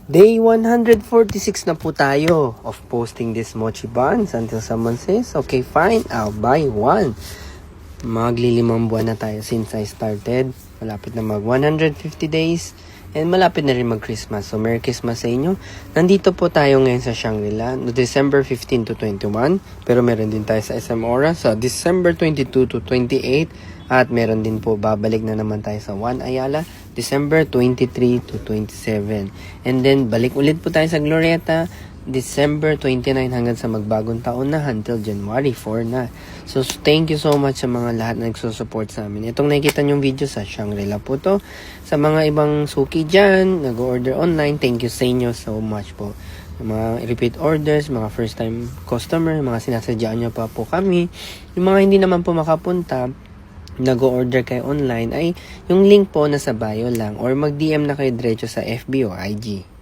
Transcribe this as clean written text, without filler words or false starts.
Day 146 na po tayo of posting this mochi buns until someone says, okay fine, I'll buy one. Maglilimang buwan na tayo since I started. Malapit na mag 150 days and malapit na rin mag Christmas. So Merry Christmas sa inyo. Nandito po tayo ngayon sa Shangri-La no December 15 to 21. Pero meron din tayo sa SM Aura sa December 22 to 28. At meron din po babalik na naman tayo sa One Ayala December 23 to 27. And then balik ulit po tayo sa Glorieta December 29 hanggang sa magbagong taon na until January 4 na. So thank you so much sa mga lahat na nagsusupport sa amin. Itong nakikita nyong video sa Shangri-La po to. Sa mga ibang suki dyan, nag-order online, thank you sa inyo so much po. Mga repeat orders, mga first time customer, mga sinasadyaan nyo pa po kami. Yung mga hindi naman po makapunta, nag-order kayo online, ay yung link po nasa bio lang or mag-DM na kayo diretso sa FB o IG.